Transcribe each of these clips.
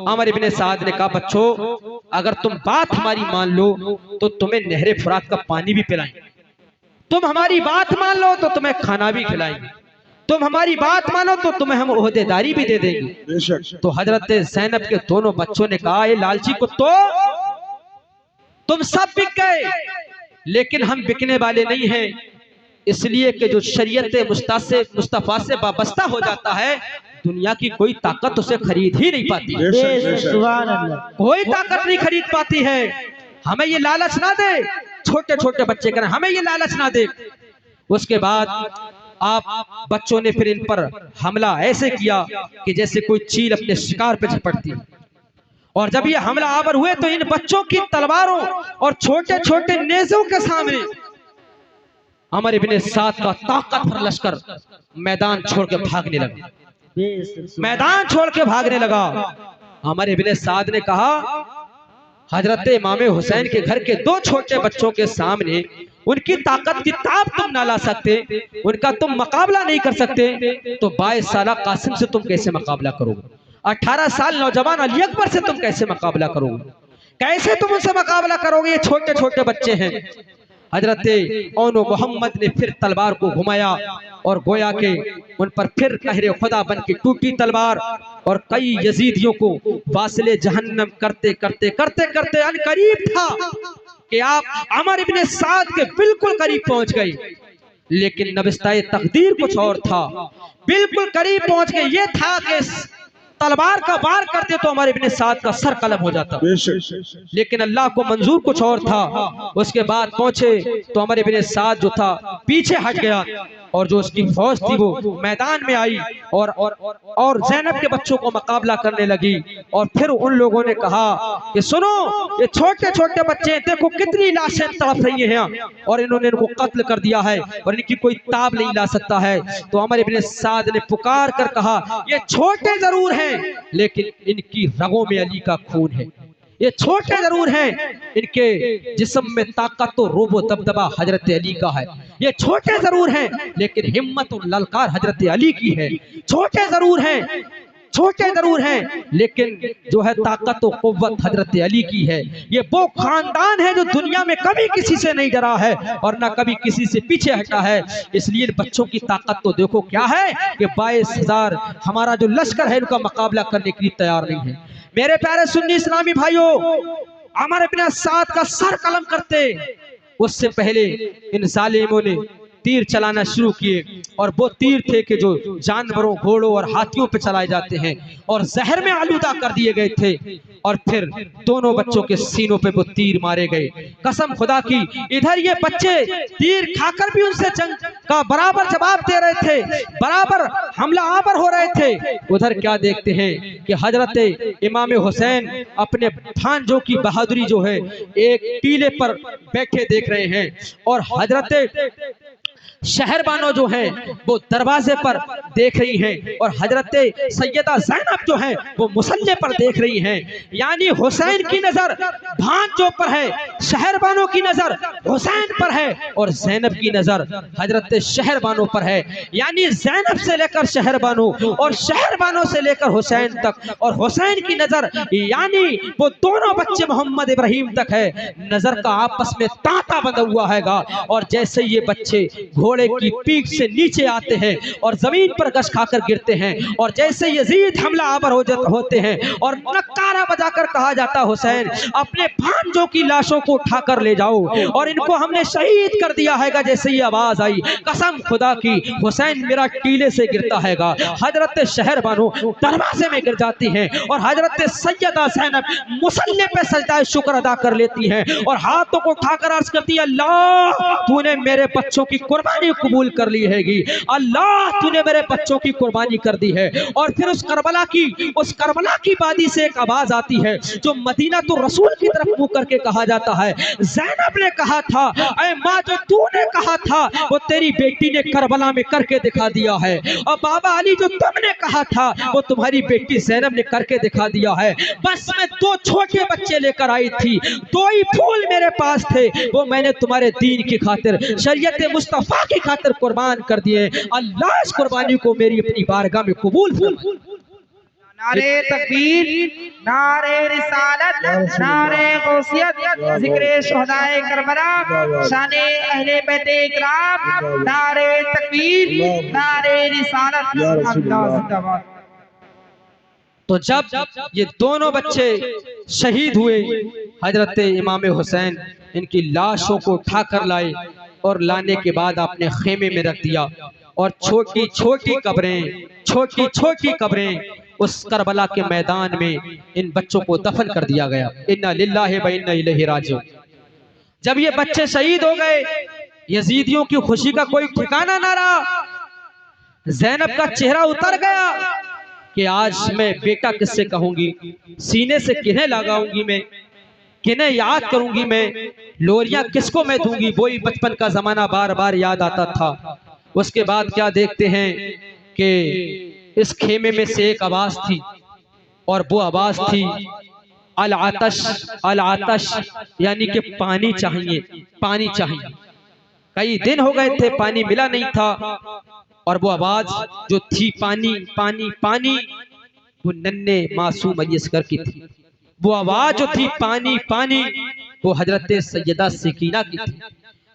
अमर इब्ने साद ने कहा, बच्चों अगर तुम बात हमारी मान लो तो तुम्हें नहरे फुरात का पानी भी पिलाएंगे, तुम हमारी बात मान लो तो तुम्हें खाना भी खिलाएंगे, तुम हमारी बात मानो तो तुम्हें हम ओहदेदारी भी दे देंगे। तो हजरत ज़ैनब के दोनों बच्चों ने कहा, ये लालची कुत्तो, तुम सब बिक गए, लेकिन हम बिकने वाले नहीं हैं, इसलिए कि जो शरीयत मुस्तफा से वाबस्ता हो जाता है, दुनिया की कोई ताकत उसे खरीद ही नहीं पाती, कोई ताकत नहीं खरीद पाती है। हमें ये लालच ना दे, छोटे छोटे बच्चे करें, हमें ये लालच ना दे। उसके बाद आप बच्चों ने फिर इन पर हमला ऐसे किया कि जैसे कोई चील अपने शिकार पे झपटती है, और जब ये हमला आवर हुए तो इन बच्चों की तलवारों और छोटे छोटे नेज़ों के सामने अमर इब्ने साद का ताकतवर लश्कर मैदान छोड़ के भागने लगा, मैदान छोड़ के भागने लगा। अमर इब्ने साद ने कहा, हजरत इमाम हुसैन के घर के दो छोटे बच्चों के सामने उनकी ताकत की ताब तुम ना ला सकते, उनका तुम मुकाबला नहीं कर सकते, तो 22 साल कासिम से तुम कैसे मुकाबला करोगे? 18 साल नौजवान अली अकबर से तुम कैसे मुकाबला करोगे? कैसे तुम उनसे मुकाबला करोगे? ये छोटे छोटे बच्चे हैं। हजरत ओनो मोहम्मद ने फिर तलवार को घुमाया और गोया के उन पर फिर कहरे खुदा बन के टूटी तलवार, और कई यजीदियों को वासिले जहन्नम करते करते करते करते अनकरीब था कि आप अमर इब्ने साद के बिल्कुल करीब पहुंच गए, लेकिन नबिस्ताए तकदीर कुछ और था। बिल्कुल करीब पहुंच गए, ये था कि तलवार का वार करते तो अमर इब्ने साद का सर कलम हो जाता, लेकिन अल्लाह को मंजूर कुछ और था। उसके बाद पहुंचे तो अमर इब्ने साद जो था पीछे हट गया, और जो उसकी फौज थी वो मैदान में आई और ज़ैनब के बच्चों को मुकाबला करने लगी। और फिर उन लोगों ने कहा कि सुनो, ये छोटे छोटे बच्चे देखो कितनी लाशें तड़प रही हैं, और इन्होंने इनको कत्ल कर दिया है और इनकी कोई ताब नहीं ला सकता है। तो अमर इब्ने साद ने पुकार कर कहा, ये छोटे जरूर हैं लेकिन इनकी रगों में अली का खून है, ये छोटे जरूर हैं, इनके जिस्म में ताकत तो रोबो दबदबा हजरत अली का है, ये छोटे जरूर हैं लेकिन हिम्मत और ललकार हजरत अली की है, छोटे जरूर हैं, छोटे जरूर हैं लेकिन जो है ताकत और कुव्वत हजरत अली की है। ये वो खानदान है जो दुनिया में कभी किसी से नहीं डरा है और ना कभी किसी से पीछे हटा है। इसलिए बच्चों की ताकत तो देखो क्या है कि 22,000 हमारा जो लश्कर है उनका मुकाबला करने के लिए तैयार नहीं है। मेरे प्यारे सुन्नी इस्लामी भाइयों, अमर इब्ने साद का सर कलम करते उससे पहले इन जालिमों ने तीर चलाना शुरू किए, और वो तीर थे कि जो जानवरों, घोड़ों और हाथियों पे चलाए जाते हैं, और जहर में आलूदा कर दिए गए थे। और फिर दोनों बच्चों के सीनों पे वो तीर मारे गए। कसम खुदा की, इधर ये बच्चे तीर खाकर भी उनसे जंग का बराबर जवाब दे रहे थे, बराबर हमला आवर हो रहे थे। उधर क्या देखते हैं कि हजरत इमाम हुसैन अपने भांजों की बहादुरी जो है एक टीले पर बैठे देख रहे हैं, और हजरत शहरबानो जो हैं वो दरवाजे पर देख रही हैं, और हजरत सैयदा ज़ैनब जो हैं वो मुसल्ले पर देख रही हैं। यानी हुसैन की नजर भांजों पर है, शहरबानों की नजर हुसैन पर है, और ज़ैनब की नजर हजरत शहरबानों पर है। यानी ज़ैनब से लेकर शहरबानों और शहरबानों से लेकर हुसैन तक, और हुसैन की नजर यानी वो दोनों बच्चे मोहम्मद इब्राहिम तक है। नजर का आपस में तांता बंधा हुआ हैगा, और जैसे ये बच्चे घोड़े की पीठ से नीचे आते हैं और जमीन पर गश खाकर गिरते हैं, और जैसे यजीद हमला आवर होते हैं और नक्कारा बजाकर कहा जाता, हुसैन अपने भांजों की लाशों को उठाकर ले जाओ और इनको हमने शहीद कर दिया हैगा, जैसे ये आवाज आई, कसम खुदा की हुसैन मेरा टीले से गिरता हैगा। हजरत शहरबानो दरवाजे में गिर जाती हैं, और हजरत सैयदा ज़ैनब मुसल्ले पे सजदा शुक्र अदा कर लेती हैं और हाथों को उठाकर अर्ज करती है, अल्लाह तूने मेरे बच्चों की कुर्बानी कबूल कर ली हैगी, अल्लाह तूने मेरे बच्चों की कुर्बानी कर दी है। और फिर उस करबला की वादी से एक आवाज आती है जो मदीना तो रसूल की तरफ मुंह करके कहा जाता है, ज़ैनब ने कहा था, ऐ माँ जो तूने कहा था वो तेरी बेटी ने करबला में करके दिखा दिया है, और बाबा अली जो तुमने कहा था वो तुम्हारी बेटी ज़ैनब ने करके दिखा दिया है। बस मैं दो छोटे बच्चे लेकर आई थी, दो ही फूल मेरे पास थे, वो मैंने तुम्हारे दीन की खातिर, शरीयत मुस्तफा की खातिर कुर्बान कर दिए। अल्लाह इस कुर्बानी को मेरी अपनी बारगाह में कबूल फरमाए। नारे तकबीर, नारे रिसालत, नारे गौसियत, जिक्रे शुहदाए करबला, शाने अहले बैते इकराम, नारे तकबीर, नारे रिसालत, अल्लाह जिंदाबाद। तो जब ये दोनों बच्चे शहीद हुए, हजरत इमाम हुसैन इनकी लाशों को उठाकर लाए और लाने के बाद आपने खेमे में रख दिया और छोटी छोटी कब्रें उस करबला के मैदान में इन बच्चों को दफन कर दिया गया। इन्ना लिल्लाहि व इन्ना इलैहि राजिऊन। जब ये बच्चे शहीद हो गए, यजीदियों की खुशी का कोई ठिकाना ना रहा। ज़ैनब का चेहरा उतर गया कि आज मैं बेटा किससे कहूंगी, सीने से किन्हें लगाऊंगी, मैं किन्हें याद करूंगी, मैं लोरियां किसको मैं दूंगी। वही बचपन का जमाना बार बार याद आता था। उसके बाद क्या देखते हैं कि इस खेमे में से एक आवाज थी और वो आवाज थी अल आतश, यानी कि पानी चाहिए, पानी चाहिए। कई दिन हो गए थे, पानी मिला नहीं था और वो आवाज जो थी पानी पानी पानी, वो नन्हे मासूम अली असगर की थी। वो आवाज जो थी पानी पानी, वो हजरत सैयदा सकीना की थी।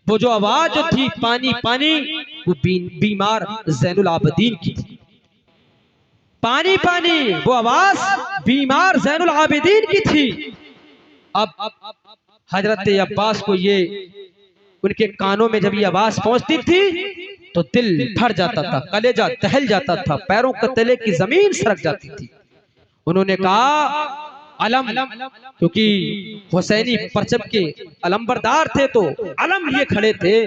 वो जो आवाज जो थी पानी पानी, वो बीमार ज़ैनुल आबिदीन की थी। पानी पानी, वो आवाज बीमार ज़ैनुल आबिदीन की थी। अब हजरत अब्बास को ये उनके कानों में जब ये आवाज पहुंचती थी तो दिल भर जाता था, कलेजा दहल जाता था, पैरों के तले की जमीन सरक जाती थी। उन्होंने कहा अलम, क्योंकि हुसैनी परचम के अलमबरदार थे तो अलम लिए खड़े थे।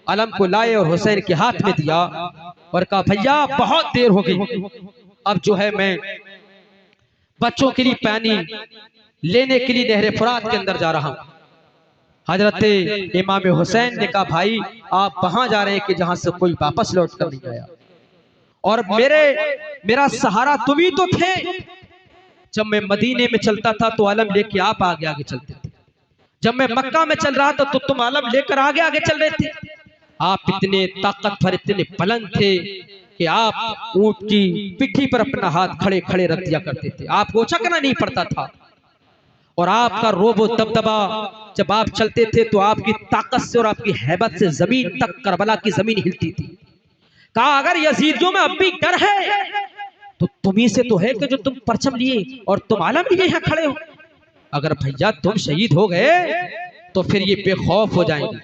अलम को लाए और हुसैन के हाथ में दिया और कहा भैया बहुत देर हो गई, अब जो है मैं बच्चों के लिए पानी लेने के लिए नहरे फुरात के अंदर जा रहा हूं। हजरत इमाम हुसैन ने कहा भाई आप वहां जा रहे हैं कि जहां से कोई वापस लौट कर नहीं आया, और मेरा सहारा तुम ही तो थे। जब मैं मदीने में चलता था तो आलम लेके आप आगे आगे चलते थे, जब मैं मक्का में चल रहा था तो तुम आलम लेकर आगे आगे चल रहे थे। आप इतने ताकतवर, इतने बुलंद थे कि आप ऊंट की पिट्ठी पर अपना हाथ खड़े खड़े रख दिया करते थे, आपको उचकना नहीं पड़ता था। और आपका रोबो दबदबा, जब आप चलते थे तो आपकी ताकत से और आपकी हैबत से जमीन तक, करबला की जमीन हिलती थी। कहा अगर यजीदियों में अब भी डर है तो तुम्ही से तो है कि जो तुम परचम लिए और तुम आलम लिए यहाँ खड़े हो। अगर भैया तुम शहीद हो गए तो फिर ये बेखौफ हो जाएंगे।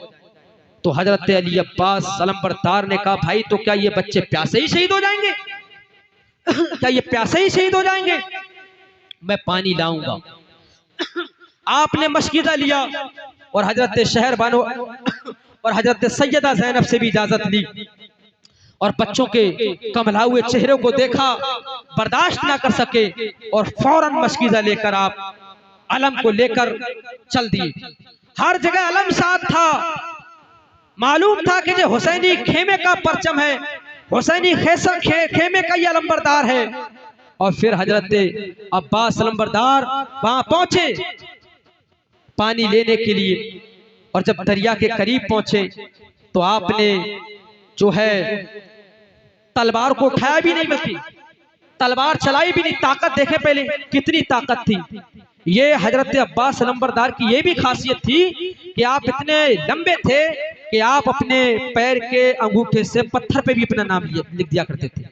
तो हजरत अली अब्बास अलमबरदार ने कहा भाई तो क्या ये बच्चे प्यासे ही शहीद हो जाएंगे? क्या ये प्यासे ही शहीद हो जाएंगे? मैं पानी लाऊंगा। आपने मशकीदा लिया और हजरत शहर बानो और हजरत सैयदा ज़ैनब से भी इजाजत ली और बच्चों के कमला हुए चेहरों को देखा, बर्दाश्त ना कर सके और फौरन मशकीदा लेकर आप अलम को लेकर चल दिए। हर जगह अलम साथ था, मालूम था कि जो हुसैनी खेमे का परचम है, हुसैनी खेमे का ये अलमबरदार है। और फिर हजरत अब्बास अलमबरदार वहां पहुंचे पानी लेने के लिए, और जब दरिया के करीब पहुंचे तो आपने जो है तलवार को उठाया भी नहीं, बल्कि तलवार चलाई भी नहीं। ताकत देखे पहले कितनी ताकत थी। ये हजरत अब्बास अलमबरदार की ये भी खासियत थी कि आप इतने लंबे थे कि आप अपने पैर के अंगूठे से पत्थर पे भी अपना नाम लिख दिया करते थे।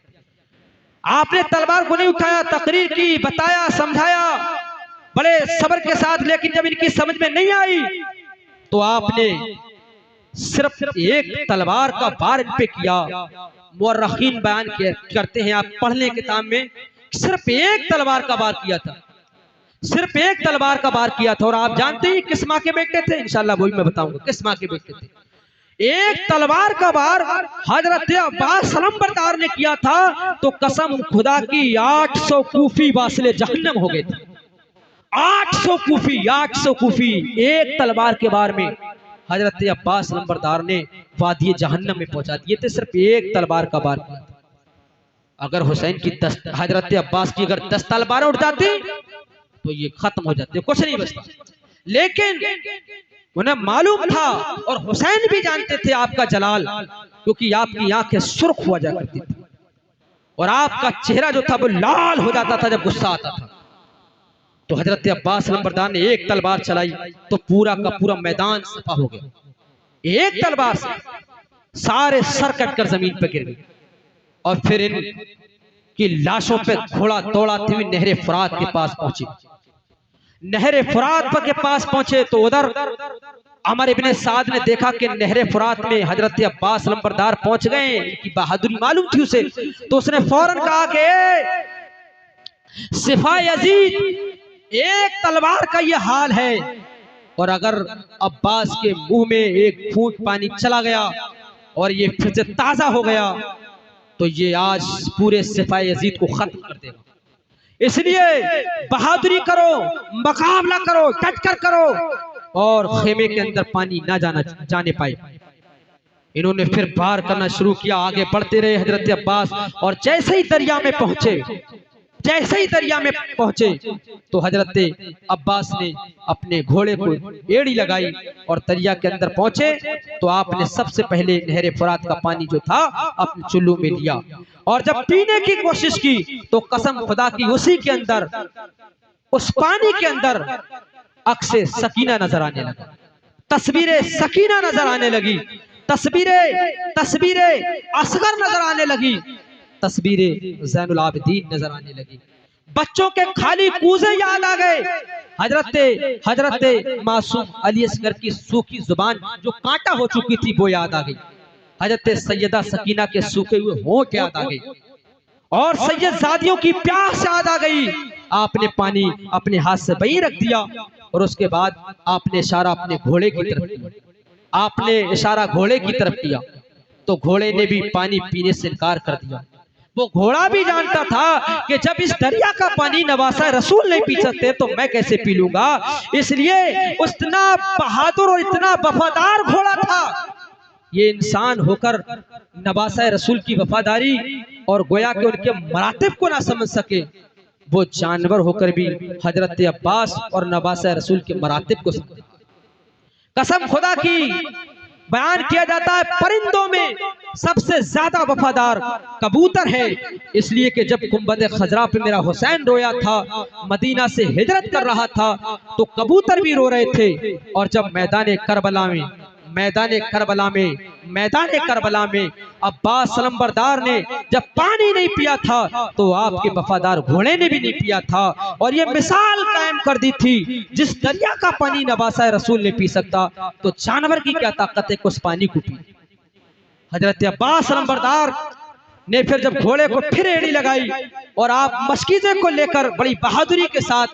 आपने तलवार को नहीं उठाया, तकरीर की, बताया, समझाया बड़े सब्र के साथ, लेकिन जब इनकी समझ में नहीं आई तो आपने सिर्फ एक तलवार का वार इन पे किया। मुअर्रिखीन बयान करते हैं, आप पढ़ लें किताब में, सिर्फ एक तलवार का वार किया था, सिर्फ एक तलवार का वार किया था। और आप जानते हैं किस माँ के बेटे थे, इंशाल्लाह वही मैं बताऊंगा किस माँ के बेटे थे। एक तलवार का वार हजरत अब्बास अलमबरदार ने किया था तो कसम खुदा की 800 कूफी वासिले जहन्नम हो गए थे। 800 कूफी एक तलवार के वार में हजरत अब्बास अलमबरदार ने वादी जहन्नम में पहुंचा दिए थे, सिर्फ एक तलवार का वार किया था। अगर हुसैन की हजरत अब्बास की अगर 10 तलवारें उठ जाती तो ये खत्म हो जाते, कुछ नहीं बचता। लेकिन उन्हें मालूम था और हुसैन भी जानते थे आपका जलाल, क्योंकि आपकी आंखें सुर्ख हुआ जा करती थी। और आपका चेहरा जो था वो लाल हो जाता था जब गुस्सा आता था। तो हजरत अब्बास नंबरदार ने एक तलवार चलाई तो पूरा का पूरा मैदान सफा हो गया। एक तलवार से सारे सर कटकर जमीन पर गिर गए और फिर इन की लाशों पे घोड़ा दौड़ाती हुई नहरे फुरात के पास पहुंचे। नहरे फुरात के पास पहुंचे तो उधर अमर इब्ने साद ने देखा कि नहरे फुरात में हजरत अब्बास नंबरदार पहुंच गए। इनकी बहादुरी मालूम थी उसे, तो उसने फौरन कहा कि सिफाह यजीद, एक तलवार का ये हाल है और अगर अब्बास के मुंह में एक फूंट पानी चला गया और ये फिर से ताजा हो गया तो ये आज पूरे सिफाह यजीद को खत्म कर देगा। इसलिए बहादुरी करो, मुकाबला करो, डट कर करो और खेमे के अंदर पानी ना जाने पाए। इन्होंने फिर पार करना शुरू किया। आगे बढ़ते रहे हजरत अब्बास और जैसे ही दरिया में पहुंचे तो हजरत अब्बास ने अपने घोड़े को एड़ी लगाई और दरिया के अंदर पहुंचे तो आपने सबसे पहले नहरे फुरात का पानी जो था अपने चुल्लू में लिया और जब पीने की कोशिश की तो कसम खुदा की उसी के अंदर, उस पानी के अंदर अक्से सकीना नजर आने लगा, तस्वीरें सकीना नजर आने लगी, तस्वीरें असगर नजर आने लगी, तस्वीरें ज़ैनुल आबिदीन नजर आने लगी, बच्चों के खाली कूजे याद आ गए। हजरत मासूम अली असगर की सूखी जुबान जो कांटा हो चुकी थी वो याद आ गई। हजरत सैयदा सकीना के सूखे हुए होंठ याद आ गई और सैयद जादियों की प्यास याद आ गई। आपने पानी अपने हाथ से वहीं रख दिया और उसके बाद आपने इशारा अपने घोड़े की तरफ किया। तो घोड़े ने भी पानी पीने से इनकार कर दिया। वो घोड़ा भी जानता था कि जब इस दरिया का पानी नवासा रसूल नहीं पी सकते तो मैं कैसे पी लूंगा। इसलिए इतना बहादुर और इतना वफादार घोड़ा था। ये इंसान होकर नवासा रसूल की वफादारी और गोया के उनके मरातिब को ना समझ सके, वो जानवर होकर भी हजरत अब्बास और नवासा रसूल के मरातिब को समझा। कसम खुदा की बयान किया जाता है परिंदों में सबसे ज्यादा वफादार कबूतर है, इसलिए कि जब गुंबद खजरा पे मेरा हुसैन रोया था, मदीना से हिजरत कर रहा था तो कबूतर भी रो रहे थे। और जब मैदान करबला में अब्बास नंबरदार ने जब पानी नहीं पिया था तो आपके वफादार घोड़े ने भी नहीं पिया था और ये मिसाल कायम कर दी थी, जिस दरिया का पानी नवासा रसूल ने पी सकता तो जानवर की क्या ताकत है उस पानी को पी। हजरत अब्बास नंबरदार ने फिर जब घोड़े को फिर एड़ी लगाई और आप मशकीज़े को लेकर बड़ी बहादुरी के साथ